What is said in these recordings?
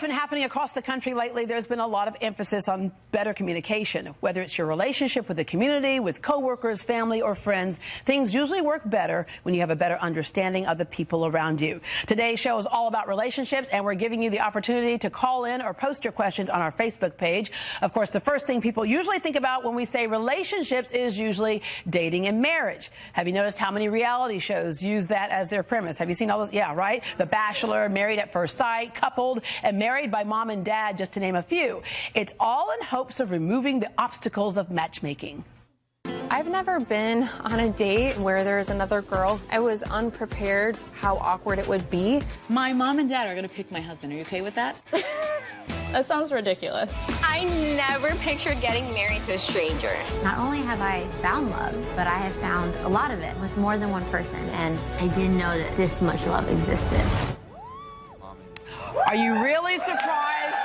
been happening across the country lately. There's been a lot of emphasis on better communication. Whether it's your relationship with the community, with coworkers, family, or friends, things usually work better when you have a better understanding of the people around you. Today's show is all about relationships, and we're giving you the opportunity to call in or post your questions on our Facebook page. Of course, the first thing people usually think about when we say relationships is usually dating and marriage. Have you noticed how many reality shows use that as their premise? Have you seen all those? Yeah, right? The Bachelor, Married at First Sight, Coupled, and Married by Mom and Dad, just to name a few. It's all in hopes of removing the obstacles of matchmaking. I've never been on a date where there's another girl. I was unprepared how awkward it would be. My mom and dad are going to pick my husband. Are you okay with that? That sounds ridiculous. I never pictured getting married to a stranger. Not only have I found love, but I have found a lot of it with more than one person, and I didn't know that this much love existed. Are you really surprised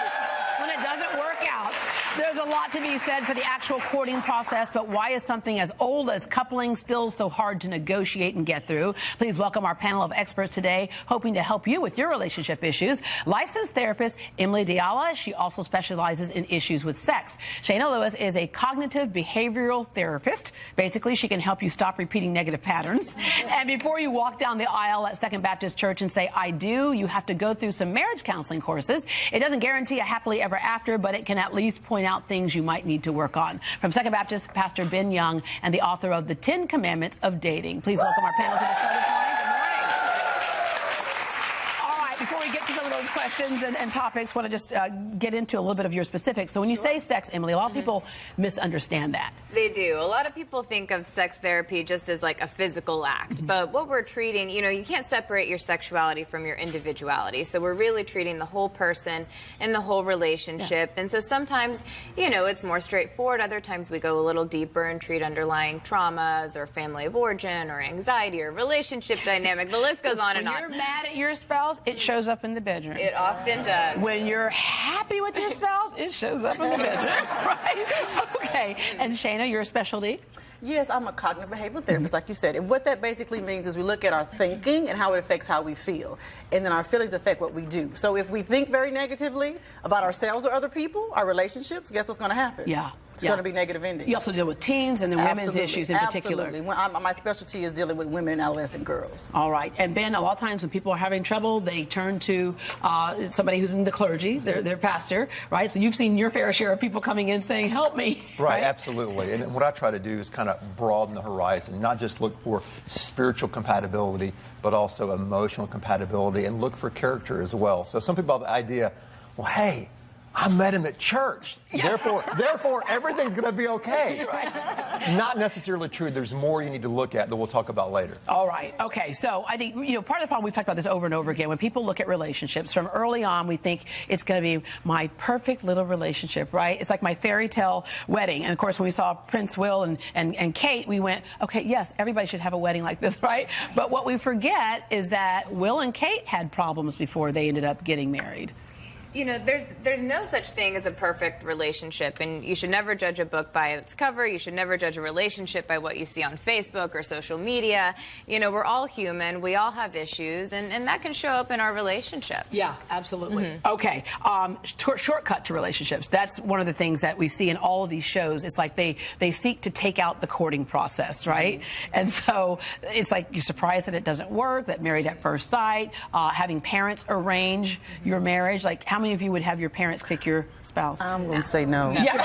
when it doesn't work out? There's a lot to be said for the actual courting process, but why is something as old as coupling still so hard to negotiate and get through? Please welcome our panel of experts today, hoping to help you with your relationship issues. Licensed therapist Emily deAyala. She also specializes in issues with sex. Shayna Lewis is a cognitive behavioral therapist. Basically, she can help you stop repeating negative patterns. And before you walk down the aisle at Second Baptist Church and say, I do, you have to go through some marriage counseling courses. It doesn't guarantee a happily ever after, but it can at least point out things you might need to work on. From Second Baptist, Pastor Ben Young, and the author of The 10 Commandments of Dating. Please welcome our panel to the show this morning. Before we get to some of those questions and topics, I want to just get into a little bit of your specifics. So when you say sex, Emily, a lot of people misunderstand that. They do. A lot of people think of sex therapy just as like a physical act. But what we're treating, you can't separate your sexuality from your individuality. So we're really treating the whole person and the whole relationship. Yeah. And so sometimes, it's more straightforward. Other times we go a little deeper and treat underlying traumas or family of origin or anxiety or relationship dynamic. The list goes on and on. When you're mad at your spouse, it shows up in the bedroom. It often does. When you're happy with your spouse, it shows up in the bedroom. Right? Okay. And Shayna, your specialty? Yes, I'm a cognitive behavioral therapist, like you said. And what that basically means is we look at our thinking and how it affects how we feel. And then our feelings affect what we do. So if we think very negatively about ourselves or other people, our relationships, guess what's going to happen? Yeah. It's going to be negative endings. You also deal with teens and then women's issues in particular. Absolutely. My specialty is dealing with women and adolescent girls. All right. And Ben, a lot of times when people are having trouble, they turn to somebody who's in the clergy, their pastor, right? So you've seen your fair share of people coming in saying, help me. Right, absolutely. And what I try to do is kind of broaden the horizon, not just look for spiritual compatibility, but also emotional compatibility, and look for character as well. So some people have the idea, well, hey, I met him at church. Yeah. Therefore, everything's going to be okay. Right. Not necessarily true. There's more you need to look at that we'll talk about later. All right. Okay. So I think, part of the problem, we've talked about this over and over again. When people look at relationships, from early on, we think it's going to be my perfect little relationship, right? It's like my fairy tale wedding. And of course, when we saw Prince Will and Kate, we went, okay, yes, everybody should have a wedding like this, right? But what we forget is that Will and Kate had problems before they ended up getting married. There's no such thing as a perfect relationship, and you should never judge a book by its cover. You should never judge a relationship by what you see on Facebook or social media. We're all human. We all have issues, and that can show up in our relationships. Yeah, absolutely. Mm-hmm. Okay. Shortcut to relationships. That's one of the things that we see in all of these shows. It's like they seek to take out the courting process, right? Mm-hmm. And so it's like you're surprised that it doesn't work, that Married at First Sight, having parents arrange your marriage. Like, how many of you would have your parents pick your spouse? I'm going to say no. Yeah.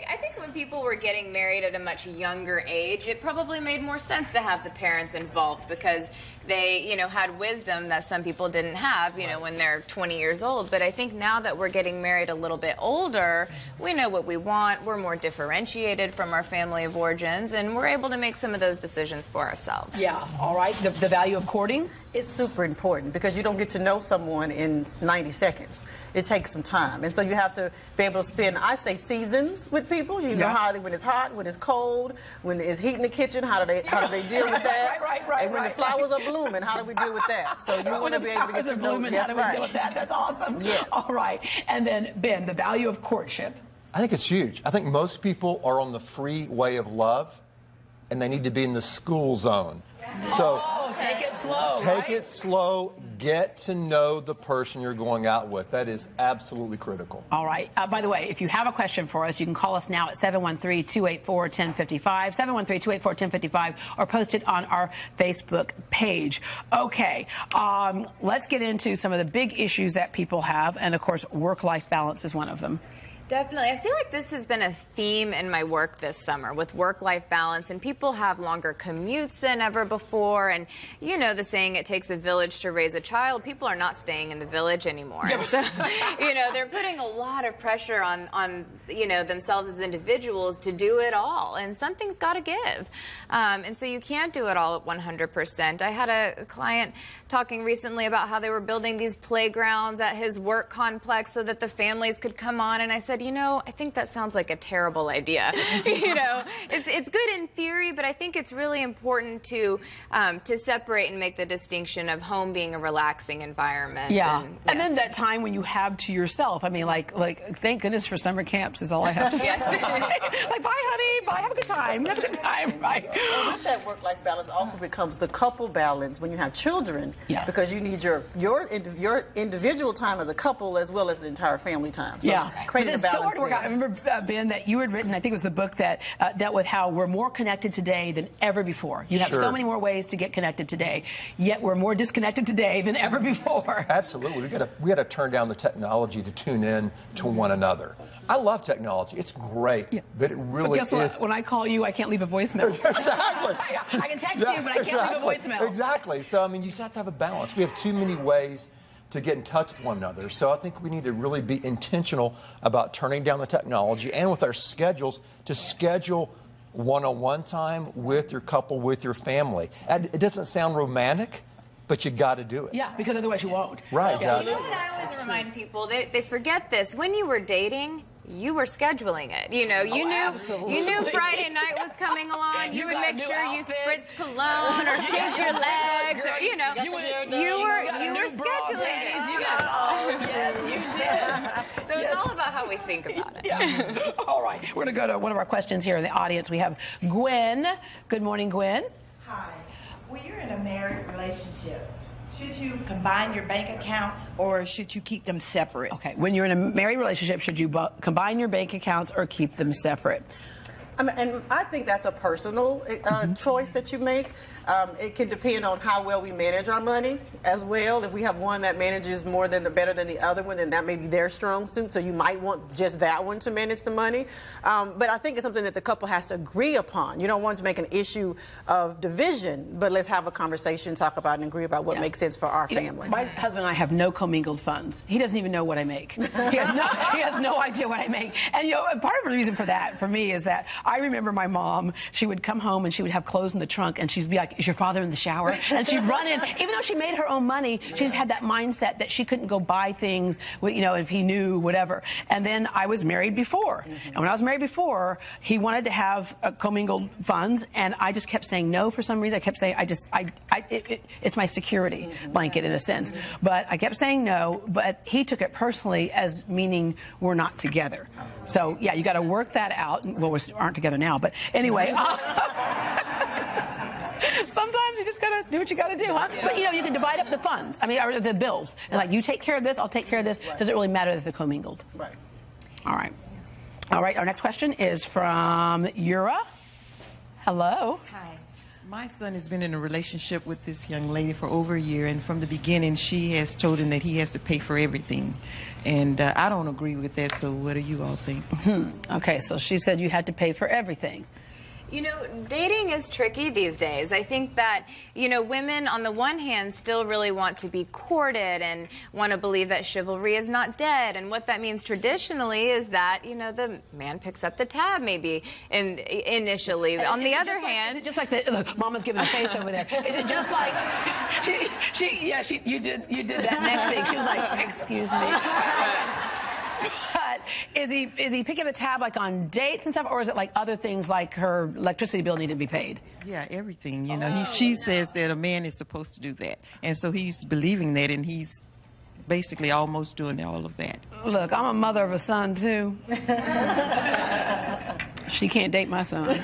I think when people were getting married at a much younger age, it probably made more sense to have the parents involved because they, had wisdom that some people didn't have, when they're 20 years old. But I think now that we're getting married a little bit older, we know what we want. We're more differentiated from our family of origins, and we're able to make some of those decisions for ourselves. Yeah. All right. The value of courting? It's super important because you don't get to know someone in 90 seconds. It takes some time. And so you have to be able to spend, I say, seasons with people. You know how when it's hot, when it's cold, when it's heat in the kitchen, how do they deal with that? Right. And when the flowers are blooming, how do we deal with that? So you want to be able to get to know blooming, how do we deal with that? That's awesome. Yes. All right. And then, Ben, the value of courtship. I think it's huge. I think most people are on the freeway of love, and they need to be in the school zone. So take it slow. Take it slow. Get to know the person you're going out with. That is absolutely critical. All right. By the way, if you have a question for us, you can call us now at 713-284-1055, 713-284-1055, or post it on our Facebook page. Okay. Let's get into some of the big issues that people have, and of course, work-life balance is one of them. Definitely. I feel like this has been a theme in my work this summer with work-life balance, and people have longer commutes than ever before. And you know the saying, it takes a village to raise a child. People are not staying in the village anymore. So, they're putting a lot of pressure on themselves as individuals to do it all. And something's got to give. And so you can't do it all at 100%. I had a client talking recently about how they were building these playgrounds at his work complex so that the families could come on. And I said, I think that sounds like a terrible idea. It's good in theory, but I think it's really important to separate and make the distinction of home being a relaxing environment. Yeah. And then that time when you have to yourself. I mean, like thank goodness for summer camps is all I have to say. Like, bye, honey. Bye. Have a good time. Have a good time. Right. Well, with that work-life balance also becomes the couple balance when you have children. Yes. Because you need your individual time as a couple as well as the entire family time. So creating a balance. So hard to work out. I remember, Ben, that you had written, I think it was the book that dealt with how we're more connected today than ever before. You have so many more ways to get connected today, yet we're more disconnected today than ever before. Absolutely. We got to turn down the technology to tune in to one another. I love technology. It's great, but it really guess what? When I call you, I can't leave a voicemail. Exactly. I can text you, but I can't leave a voicemail. Exactly. So, you just have to have a balance. We have too many ways to get in touch with one another. So I think we need to really be intentional about turning down the technology and with our schedules to schedule one-on-one time with your couple, with your family. And it doesn't sound romantic, but you got to do it. Yeah, because otherwise you won't. Right. You know what I always remind people? They forget this. When you were dating, you were scheduling it. You knew Friday night was coming along. You would make sure you spritzed cologne or shaved your legs, or you were scheduling it. Yes, you did. So it's all about how we think about it. Yeah. All right, we're going to go to one of our questions here in the audience. We have Gwen. Good morning, Gwen. Hi. When you're in a married relationship, should you combine your bank accounts or should you keep them separate? Okay, when you're in a married relationship, should you combine your bank accounts or keep them separate? And I think that's a personal choice that you make. It can depend on how well we manage our money as well. If we have one that manages better than the other one, then that may be their strong suit. So you might want just that one to manage the money. But I think it's something that the couple has to agree upon. You don't want to make an issue of division, but let's have a conversation, talk about and agree about what makes sense for our family. My husband and I have no commingled funds. He doesn't even know what I make. He has no idea what I make. And part of the reason for that, for me, is that I remember my mom, she would come home and she would have clothes in the trunk and she'd be like, is your father in the shower? And she'd run in. Even though she made her own money, she just had that mindset that she couldn't go buy things, if he knew, whatever. And then I was married before. And when I was married before, he wanted to have commingled funds and I just kept saying no for some reason. I kept saying, it's my security blanket in a sense. But I kept saying no, but he took it personally as meaning we're not together. So, yeah, you got to work that out. Well, we aren't together now, but anyway. Sometimes you just got to do what you got to do, huh? But, you can divide up the funds, or the bills. And, you take care of this, I'll take care of this. Does it really matter that they're commingled? Right. All right. Our next question is from Yura. Hello. Hi. My son has been in a relationship with this young lady for over a year, and from the beginning, she has told him that he has to pay for everything. And I don't agree with that, so what do you all think? Okay, so she said you had to pay for everything. Dating is tricky these days. I think that, women on the one hand still really want to be courted and want to believe that chivalry is not dead. And what that means traditionally is that, the man picks up the tab maybe initially. On the other hand... Is it just like look, Mama's giving a face over there. Is it just like... you did that neck thing. She was like, excuse me. But is he picking a tab like on dates and stuff, or is it like other things like her electricity bill needed to be paid? Yeah, everything. She says that a man is supposed to do that, and so he's believing that, and he's basically almost doing all of that. Look, I'm a mother of a son too. She can't date my son.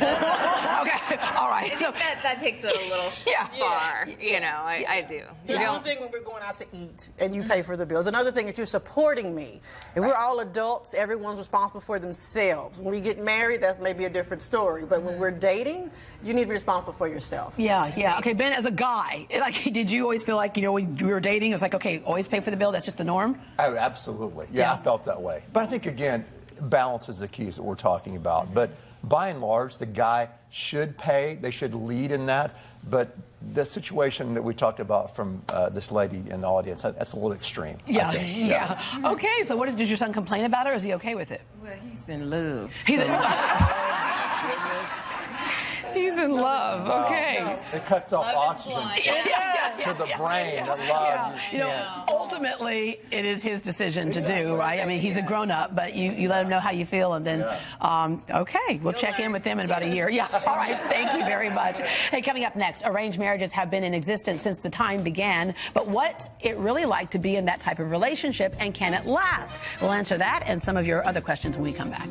Okay, all right. I think that takes it a little far. You know, I do. The only thing when we're going out to eat and you pay for the bills. Another thing that you're supporting me. If we're all adults, everyone's responsible for themselves. When we get married, that's maybe a different story. But when we're dating, you need to be responsible for yourself. Yeah. Okay, Ben, as a guy, like, did you always feel like, you know, when we were dating, it was like, okay, always pay for the bill? That's just the norm? Oh, absolutely. Yeah, I felt that way. But I think, again, balance is the key that we're talking about. But by and large, the guy should pay. They should lead in that. But the situation that we talked about from this lady in the audience, that's a little extreme. Yeah. Okay, so did your son complain about it, or is he okay with it? Well, he's in love. He's He's in love. Okay. It cuts off oxygen to the brain. The love. You know, ultimately, it is his decision to do, right? I mean, he's a grown-up, but you let him know how you feel, and then, okay, we'll check in with him in about a year. Yeah, all right, thank you very much. Hey, coming up next, arranged marriages have been in existence since the time began, but what's it really like to be in that type of relationship, and can it last? We'll answer that and some of your other questions when we come back.